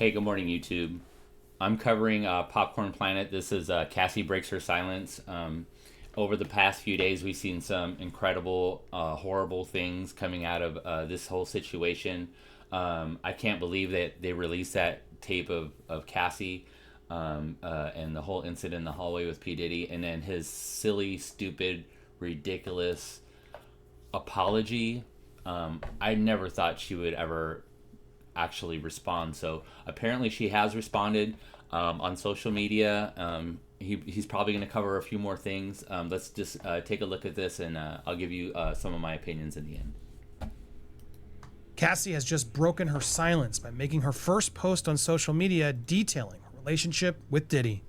Hey, good morning, YouTube. I'm covering Popcorn Planet. This is Cassie Breaks Her Silence. Over the past few days, we've seen some incredible, horrible things coming out of this whole situation. I can't believe that they released that tape of Cassie and the whole incident in the hallway with P. Diddy, and then his silly, stupid, ridiculous apology. I never thought she would ever actually respond. So apparently she has responded on social media. He's probably going to cover a few more things. Let's just take a look at this, and I'll give you some of my opinions in the end. Cassie has just broken her silence by making her first post on social media detailing her relationship with Diddy.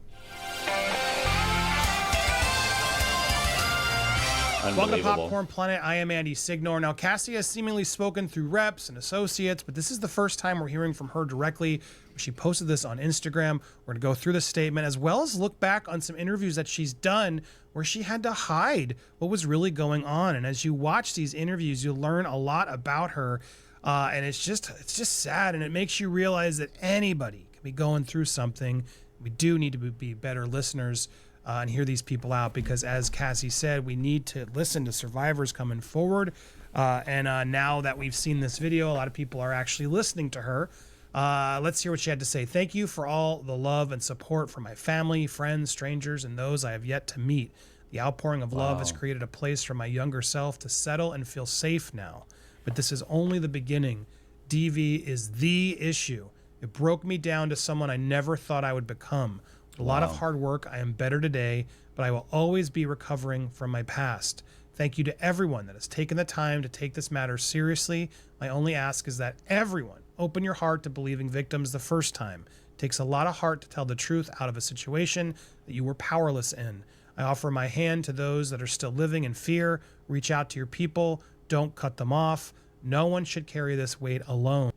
Welcome to Popcorn Planet. I am Andy Signor. Now, Cassie has seemingly spoken through reps and associates, but this is the first time we're hearing from her directly. She posted this on Instagram. We're going to go through the statement as well as look back on some interviews that she's done where she had to hide what was really going on. And as you watch these interviews, you'll learn a lot about her. And it's just sad, and it makes you realize that anybody can be going through something. We do need to be better listeners and hear these people out, because as Cassie said, we need to listen to survivors coming forward. And now that we've seen this video, a lot of people are actually listening to her. Let's hear what she had to say. Thank you for all the love and support from my family, friends, strangers, and those I have yet to meet. The outpouring of love has created a place for my younger self to settle and feel safe now. But this is only the beginning. DV is the issue. It broke me down to someone I never thought I would become. With a lot of hard work, I am better today, but I will always be recovering from my past. Thank you to everyone that has taken the time to take this matter seriously. My only ask is that everyone open your heart to believing victims the first time. It takes a lot of heart to tell the truth out of a situation that you were powerless in. I offer my hand to those that are still living in fear. Reach out to your people. Don't cut them off. No one should carry this weight alone.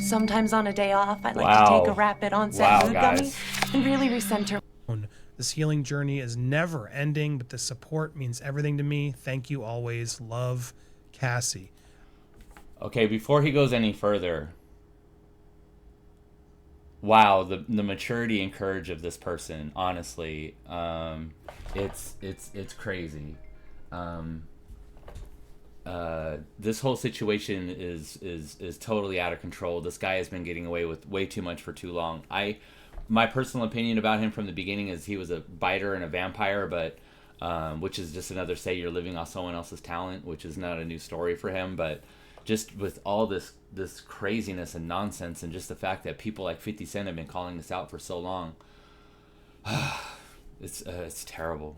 Sometimes on a day off, I'd like to take a rapid onset mood gummy and really recenter. This healing journey is never ending, but the support means everything to me. Thank you always. Love, Cassie. Okay, before he goes any further, wow, the maturity and courage of this person, honestly, it's crazy. This whole situation is totally out of control. This guy has been getting away with way too much for too long. My personal opinion about him from the beginning is he was a biter and a vampire, but which is just another say you're living off someone else's talent, which is not a new story for him. But just with all this craziness and nonsense, and just the fact that people like 50 Cent have been calling this out for so long, it's terrible.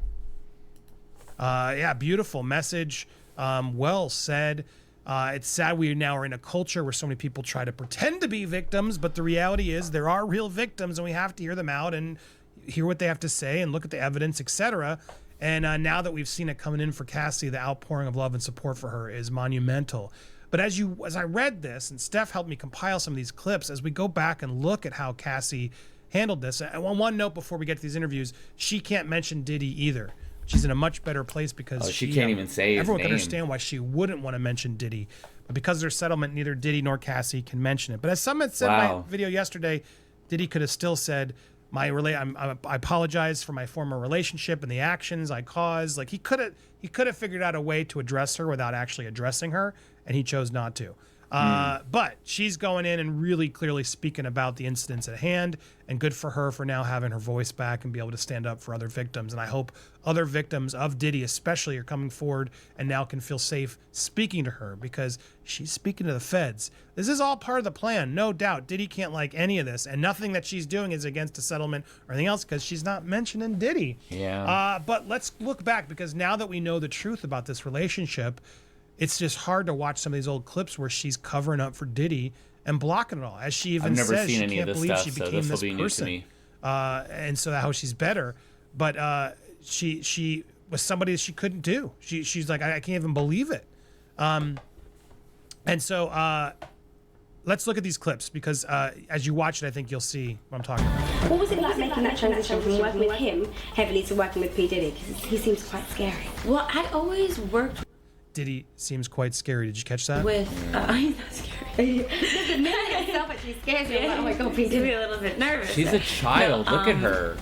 Yeah, beautiful message. Well said. It's sad we now are in a culture where so many people try to pretend to be victims, but the reality is there are real victims, and we have to hear them out and hear what they have to say and look at the evidence, etc. And now that we've seen it coming in for Cassie, the outpouring of love and support for her is monumental. But as I read this, and Steph helped me compile some of these clips, as we go back and look at how Cassie handled this, and one note before we get to these interviews, she can't mention Diddy either. She's in a much better place because she can't even say his everyone name. can understand why she wouldn't want to mention Diddy, but because of their settlement, neither Diddy nor Cassie can mention it. But as some had said in my video yesterday, Diddy could have still said, I apologize for my former relationship and the actions I caused. Like he could have figured out a way to address her without actually addressing her, and he chose not to. But she's going in and really clearly speaking about the incidents at hand, and good for her for now having her voice back and be able to stand up for other victims. And I hope other victims of Diddy especially are coming forward and now can feel safe speaking to her, because she's speaking to the feds. This is all part of the plan, no doubt. Diddy can't like any of this, and nothing that she's doing is against a settlement or anything else because she's not mentioning Diddy. Yeah. But let's look back, because now that we know the truth about this relationship, it's just hard to watch some of these old clips where she's covering up for Diddy and blocking it all. As she even says, she can't believe she became this person. And so how she's better. But she was somebody that she couldn't do. She's like, I can't even believe it. And so let's look at these clips, because as you watch it, I think you'll see what I'm talking about. What was it like making that transition from working with him heavily to working with P. Diddy? Because he seems quite scary. Well, I'd always worked Diddy seems quite scary. Did you catch that? with, he's not scary. herself, but she scares me. I'm like, oh my God, P. To be a little bit nervous. She's a child. Look at her.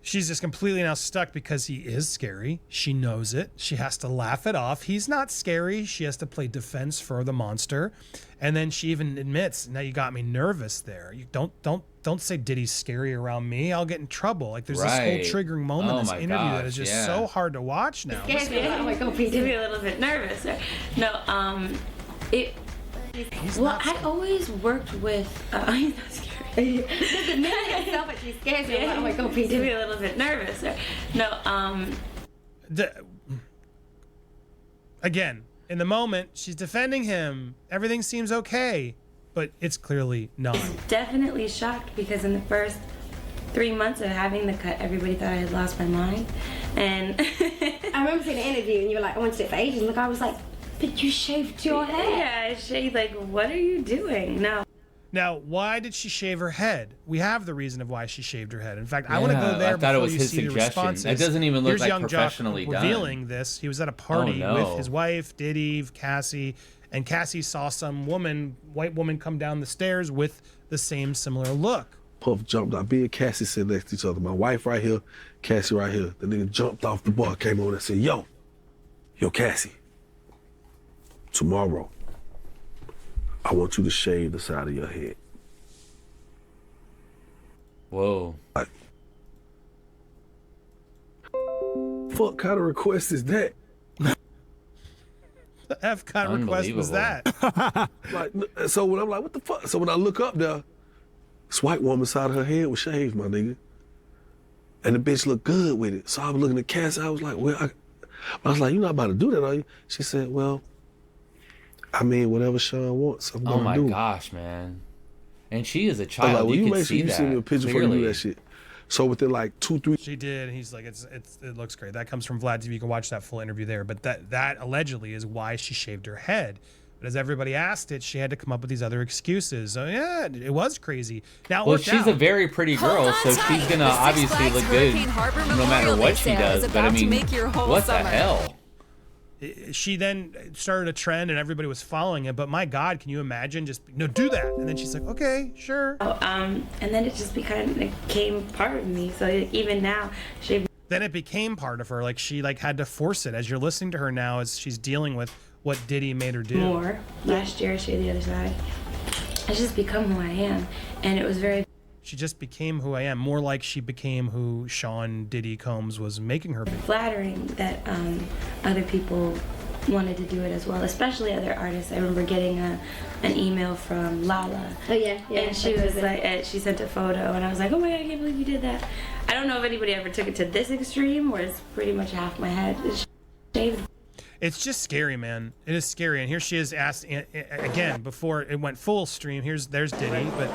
She's just completely now stuck because he is scary. She knows it. She has to laugh it off. He's not scary. She has to play defense for the monster. And then she even admits, now you got me nervous there. You don't say Diddy's scary around me. I'll get in trouble. Like there's this whole triggering moment in this interview that is just so hard to watch now. It scares me. Oh my God, P. To be a little bit nervous. No, well, I always worked with, he's not scary. The minute herself, but she scares me. I'm like, oh my God, P. To be a little bit nervous. No, again, in the moment, she's defending him. Everything seems okay, but it's clearly not. Definitely shocked because in the first 3 months of having the cut, everybody thought I had lost my mind. And I remember seeing the interview and you were like, I wanted it for ages. And the guy was like, but you shaved your hair. Yeah, I shaved. Like, what are you doing? No. Now, why did she shave her head? We have the reason of why she shaved her head. In fact, I want to go there before you see the responses. That doesn't even look Here's like young professionally Jock done. revealing this. He was at a party with his wife, Diddy, Cassie, and Cassie saw some white woman come down the stairs with the same similar look. Puff jumped out. Me and Cassie sitting next to each other. My wife right here, Cassie right here. The nigga jumped off the bar, came on and said, yo, Cassie, tomorrow, I want you to shave the side of your head. Whoa. Like, fuck kind of request is that? The F kind of request was that? Like, so when I'm like, what the fuck? So when I look up there, this white woman's side of her head was shaved, my nigga. And the bitch looked good with it. So I was looking at Cassie, I was like, well, I was like, you're not about to do that, are you? She said, well, I mean, whatever Sean wants, I'm gonna do. Oh my gosh, man. And she is a child. Like, well, you you can make sure see you that. send me a picture before you do that shit. So within like 2-3. She did. He's like, it looks great. That comes from Vlad TV. You can watch that full interview there. But that allegedly is why she shaved her head. But as everybody asked it, she had to come up with these other excuses. So yeah, it was crazy. Now, well, she's a very pretty girl, so she's gonna obviously look good no matter what she does. But I mean, what the hell? She then started a trend and everybody was following it. But my God, can you imagine just do that? And then she's like, okay, sure. And then it just became part of me. So even now, then it became part of her. Like she had to force it. As you're listening to her now, as she's dealing with what Diddy made her do. More. Last year, I shaved the other side. It's just become who I am. And it was very... She just became who I am. More like she became who Sean Diddy Combs was making her be. Flattering that other people wanted to do it as well, especially other artists. I remember getting an email from Lala. Oh, yeah. And she was like, she sent a photo, and I was like, oh my God, I can't believe you did that. I don't know if anybody ever took it to this extreme, where it's pretty much half my head is shaved. It's just scary, man. It is scary. And here she is asked again before it went full stream. There's Diddy, but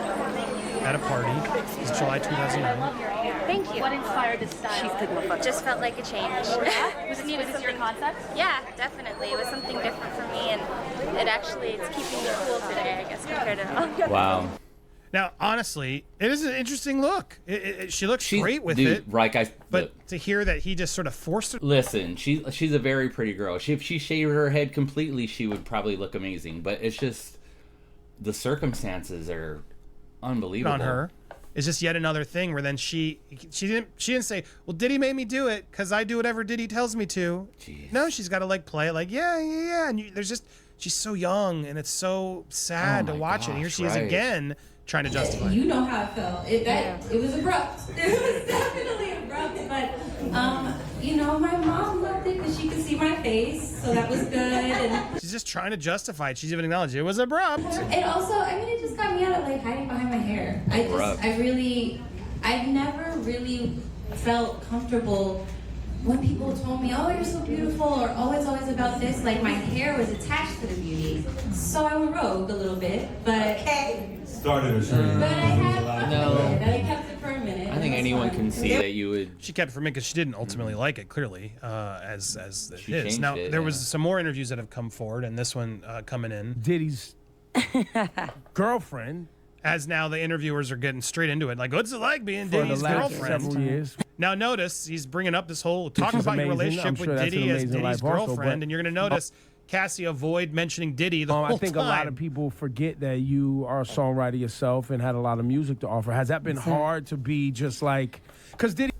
at a party. It's July 2009. Thank you. What inspired this style? Just felt like a change. Was this your concept? Yeah, definitely. It was something different for me, and it's keeping me cool today, I guess, compared to. Wow. Now, honestly, it is an interesting look. She looks great with it. Right, guys. But to hear that he just sort of forced her. Listen, she's a very pretty girl. If she shaved her head completely, she would probably look amazing. But it's just the circumstances are unbelievable. On her. It's just yet another thing where then she didn't say, well, Diddy made me do it because I do whatever Diddy tells me to. Jeez. No, she's got to play it like, yeah. And she's so young and it's so sad to watch it. And here she is again trying to justify it. You know how it felt. It was abrupt. It was definitely abrupt, but my mom loved it because she could see my face, so that was good. And she's just trying to justify it. She's even acknowledged it was abrupt. And also, it just got me out of hiding behind my hair. I've never really felt comfortable when people told me, oh, you're so beautiful, or oh, it's always about this. Like, my hair was attached to the beauty. So I went rogue a little bit, but started a stream. But I had fun with it. I kept it for a minute. I think anyone can see that you would. She kept it for me because she didn't ultimately like it, clearly, as it is. Now, it, there was some more interviews that have come forward, and this one coming in. Diddy's girlfriend. As now the interviewers are getting straight into it. Like, what's it like being Diddy's girlfriend? Several years. Now, notice he's bringing up this whole talking about your relationship with Diddy as Diddy's girlfriend, and you're going to notice Cassie avoid mentioning Diddy the whole time. I think a lot of people forget that you are a songwriter yourself and had a lot of music to offer. Has that been hard to be just like, because Diddy,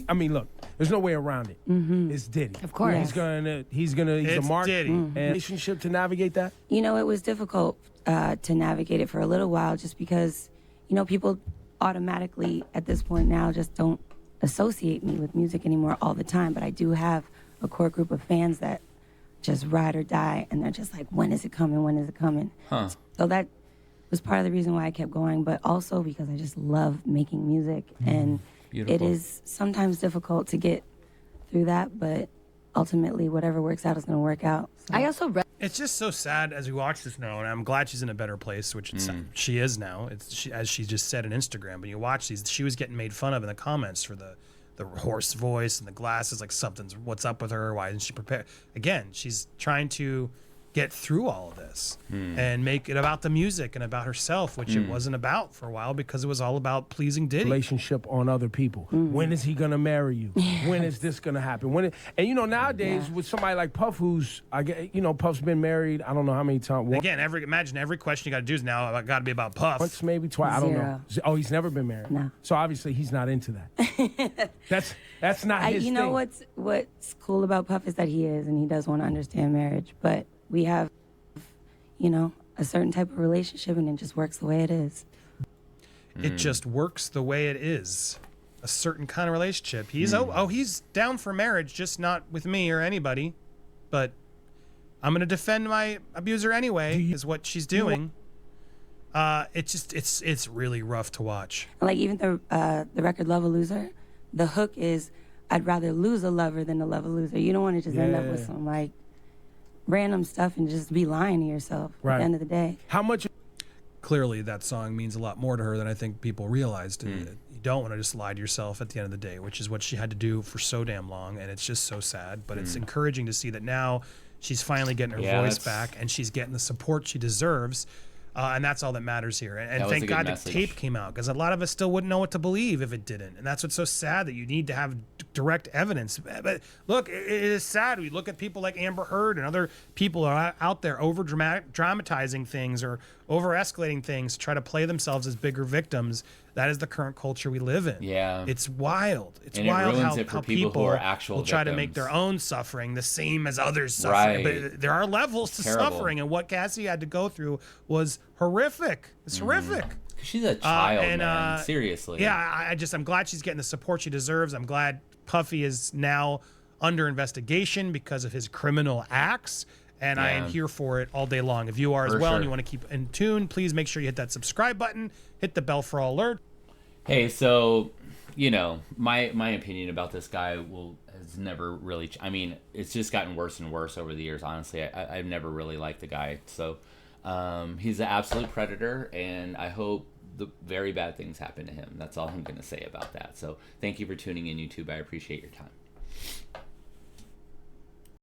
I mean, look, there's no way around it. It's Diddy. Of course. He's a mark. Diddy. And relationship to navigate that? You know, it was difficult to navigate it for a little while just because, you know, people automatically at this point now just don't associate me with music anymore all the time. But I do have a core group of fans that just ride or die, and they're just like, when is it coming? When is it coming? So that was part of the reason why I kept going, but also because I just love making music. And Beautiful. it is sometimes difficult to get through that, but ultimately whatever works out is going to work out. So. I also read. It's just so sad as we watch this now, and I'm glad she's in a better place, which she is now. As she just said on Instagram. But you watch these, she was getting made fun of in the comments for the hoarse voice and the glasses, like what's up with her? Why isn't she prepared? Again, she's trying to get through all of this and make it about the music and about herself, which it wasn't about for a while because it was all about pleasing Diddy. Relationship on other people. When is he gonna marry you? When is this gonna happen? And you know, nowadays with somebody like Puff, who's Puff's been married, I don't know how many times. Again, imagine every question you got to do is now got to be about Puff. Once, maybe twice. I don't know. Oh, he's never been married. No. So obviously he's not into that. That's not his thing. You know what's cool about Puff is that he is, and he does want to understand marriage, but we have, you know, a certain type of relationship, and it just works the way it is. It just works the way it is. A certain kind of relationship. He's he's down for marriage, just not with me or anybody. But I'm gonna defend my abuser anyway. Is what she's doing. It's really rough to watch. Like even the record Love a Loser, the hook is, I'd rather lose a lover than to love a loser. You don't want to just end up with some like random stuff and just be lying to yourself at the end of the day. How much? Clearly, that song means a lot more to her than I think people realized. You don't want to just lie to yourself at the end of the day, which is what she had to do for so damn long, and it's just so sad. But it's encouraging to see that now she's finally getting her voice back, and she's getting the support she deserves. And that's all that matters here. And thank God the tape came out, because a lot of us still wouldn't know what to believe if it didn't. And that's what's so sad, that you need to have direct evidence. But look, it is sad. We look at people like Amber Heard and other people are out there dramatizing things or over-escalating things to try to play themselves as bigger victims. That is the current culture we live in. Yeah. It's wild. It's and wild it ruins how, it for how people people who are actual will try victims. to make their own suffering the same as others' suffering. Right. But there are levels to suffering, and what Cassie had to go through was horrific. It's horrific. She's a child, man. Seriously. Yeah, I'm glad she's getting the support she deserves. I'm glad Puffy is now under investigation because of his criminal acts. And I am here for it all day long. If you are as well and you want to keep in tune, please make sure you hit that subscribe button, hit the bell for all alerts. Hey, so, you know, my opinion about this guy has never really... I mean, it's just gotten worse and worse over the years, honestly. I've never really liked the guy. So he's an absolute predator, and I hope the very bad things happen to him. That's all I'm going to say about that. So thank you for tuning in, YouTube. I appreciate your time.